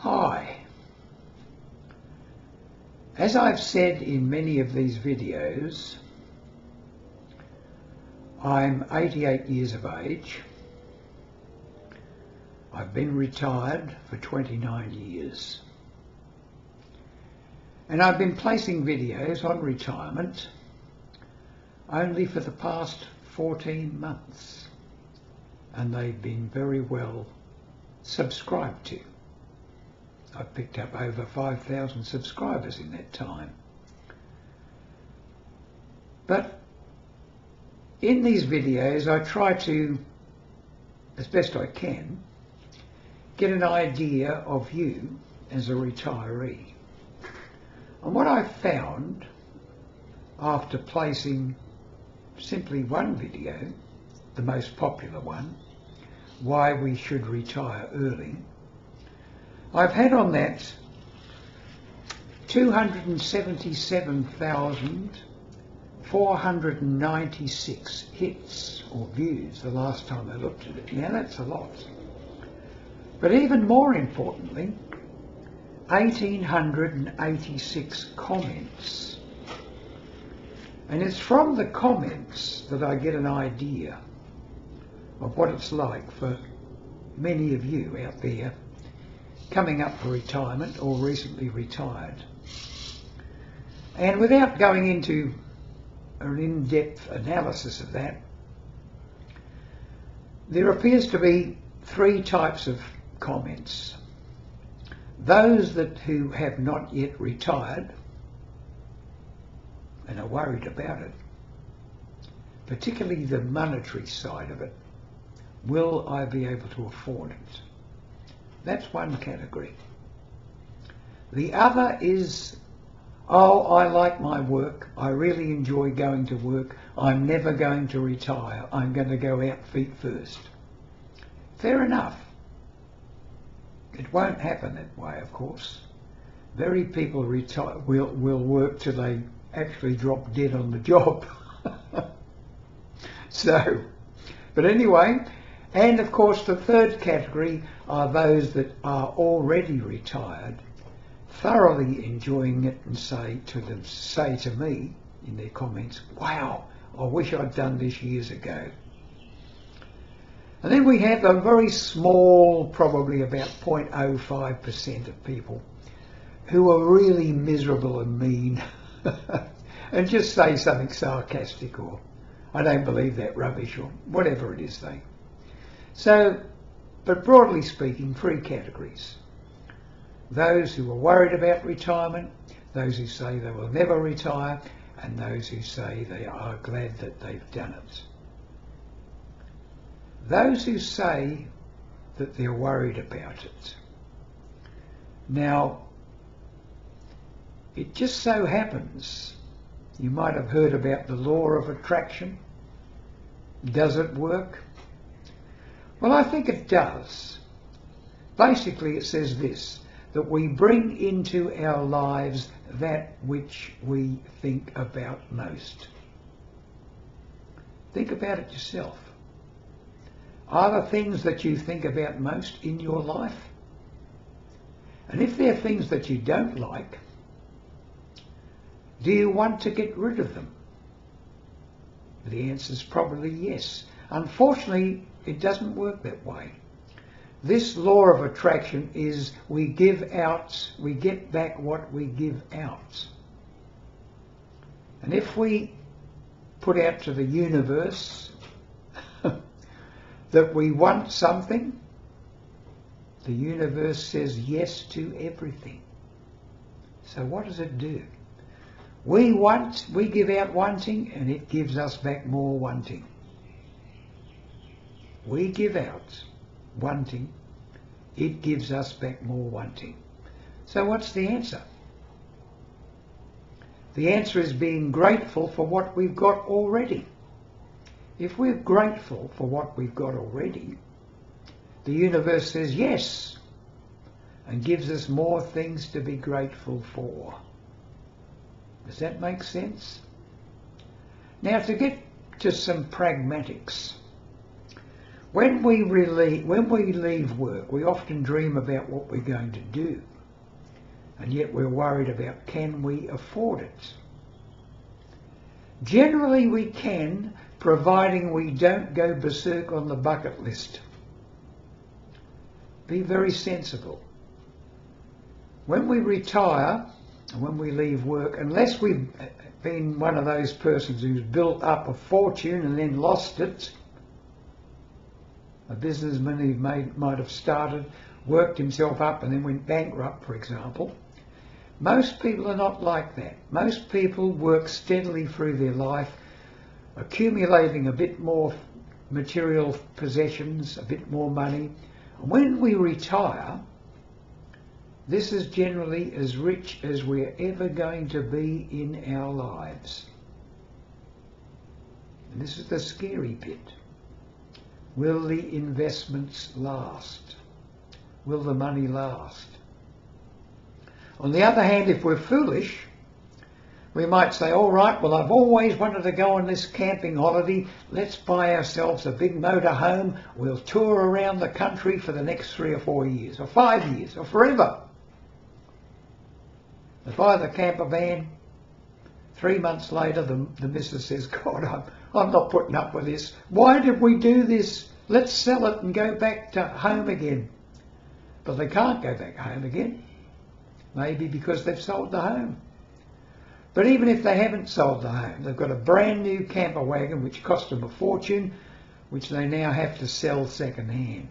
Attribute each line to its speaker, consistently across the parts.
Speaker 1: Hi. As I've said in many of these videos, I'm 88 years of age. I've been retired for 29 years. And I've been placing videos on retirement only for the past 14 months. And they've been very well subscribed to. I've picked up over 5,000 subscribers in that time. But in these videos I try to, as best I can, get an idea of you as a retiree. And what I've found after placing simply one video, the most popular one, why we should retire early, I've had on that 277,496 hits or views the last time I looked at it. Now that's a lot. But even more importantly, 1,886 comments. And it's from the comments that I get an idea of what it's like for many of you out there coming up for retirement or recently retired. And without going into an in-depth analysis of that, there appears to be three types of comments. Those who have not yet retired and are worried about it, particularly the monetary side of it. Will I be able to afford it? That's one category. The other is, oh, I like my work, I really enjoy going to work, I'm never going to retire, I'm going to go out feet first. Fair enough. It won't happen that way, of course. Very people will work till they actually drop dead on the job. But anyway, and of course the third category are those that are already retired, thoroughly enjoying it, and say to me in their comments, wow, I wish I'd done this years ago. And then we have a very small, probably about 0.05% of people who are really miserable and mean and just say something sarcastic or I don't believe that rubbish or whatever it is they. So, but broadly speaking, three categories. Those who are worried about retirement, those who say they will never retire, and those who say they are glad that they've done it. Those who say that they're worried about it. Now, it just so happens, you might have heard about the law of attraction. Does it work? Well, I think it does. Basically, it says this, that we bring into our lives that which we think about most. Think about it yourself. Are the things that you think about most in your life? And if they're things that you don't like, do you want to get rid of them? The answer is probably yes. Unfortunately, it doesn't work that way. This law of attraction is we give out, we get back what we give out. And if we put out to the universe that we want something, the universe says yes to everything. So what does it do? We give out wanting, and it gives us back more wanting. We give out wanting, it gives us back more wanting. So what's the answer? The answer is being grateful for what we've got already. If we're grateful for what we've got already, the universe says yes and gives us more things to be grateful for. Does that make sense? Now, to get to some pragmatics, When we leave work, we often dream about what we're going to do, and yet we're worried about, can we afford it? Generally we can, providing we don't go berserk on the bucket list. Be very sensible. When we retire, and when we leave work, unless we've been one of those persons who's built up a fortune and then lost it, a businessman who might have started, worked himself up and then went bankrupt, for example. Most people are not like that. Most people work steadily through their life, accumulating a bit more material possessions, a bit more money. When we retire, this is generally as rich as we're ever going to be in our lives. And this is the scary bit. Will the investments last? Will the money last? On the other hand, if we're foolish, we might say, all right, well, I've always wanted to go on this camping holiday. Let's buy ourselves a big motor home. We'll tour around the country for the next 3 or 4 years, or 5 years, or forever. They buy the camper van. 3 months later, the missus says, God, I'm not putting up with this. Why did we do this? Let's sell it and go back to home again. But they can't go back home again. Maybe because they've sold the home. But even if they haven't sold the home, they've got a brand new camper wagon which cost them a fortune, which they now have to sell second hand.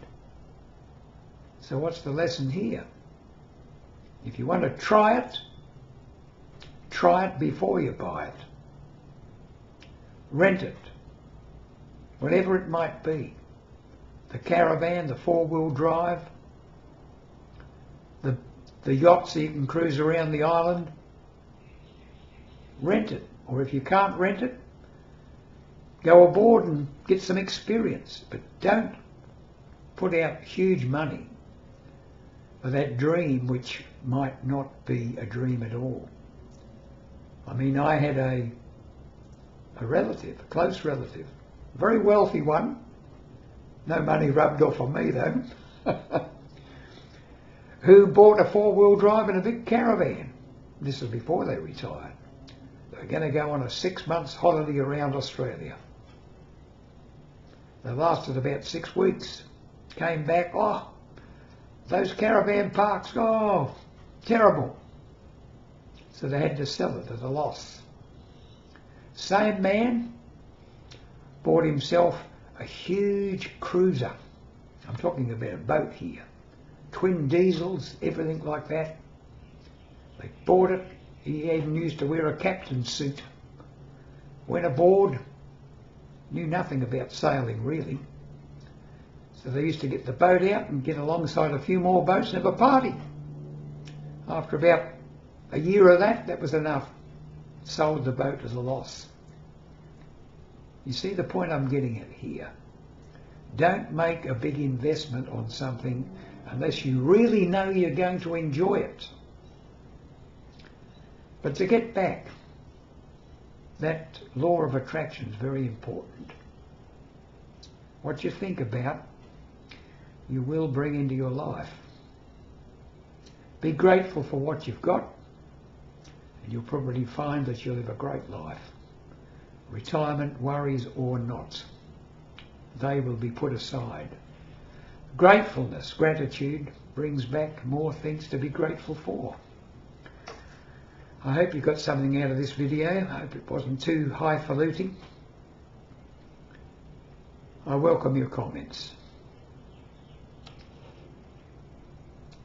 Speaker 1: So what's the lesson here? If you want to try it before you buy it. Rent it, whatever it might be. The caravan, the 4-wheel drive, the yacht so you can cruise around the island. Rent it, or if you can't rent it, go aboard and get some experience. But don't put out huge money for that dream which might not be a dream at all. I mean, I had a relative, a close relative, a very wealthy one, no money rubbed off on me though, who bought a 4-wheel drive and a big caravan. This was before they retired. They were going to go on a 6 months holiday around Australia. They lasted about 6 weeks. Came back, oh, those caravan parks, oh, terrible. So they had to sell it at a loss. Same man bought himself a huge cruiser. I'm talking about a boat here. Twin diesels, everything like that. They bought it. He even used to wear a captain's suit. Went aboard, knew nothing about sailing really. So they used to get the boat out and get alongside a few more boats and have a party. After about a year of that, that was enough. Sold the boat as a loss. You see the point I'm getting at here? Don't make a big investment on something unless you really know you're going to enjoy it. But to get back, that law of attraction is very important. What you think about, you will bring into your life. Be grateful for what you've got, and you'll probably find that you'll have a great life. Retirement worries or not, they will be put aside. Gratefulness, gratitude, brings back more things to be grateful for. I hope you got something out of this video. I hope it wasn't too highfalutin. I welcome your comments.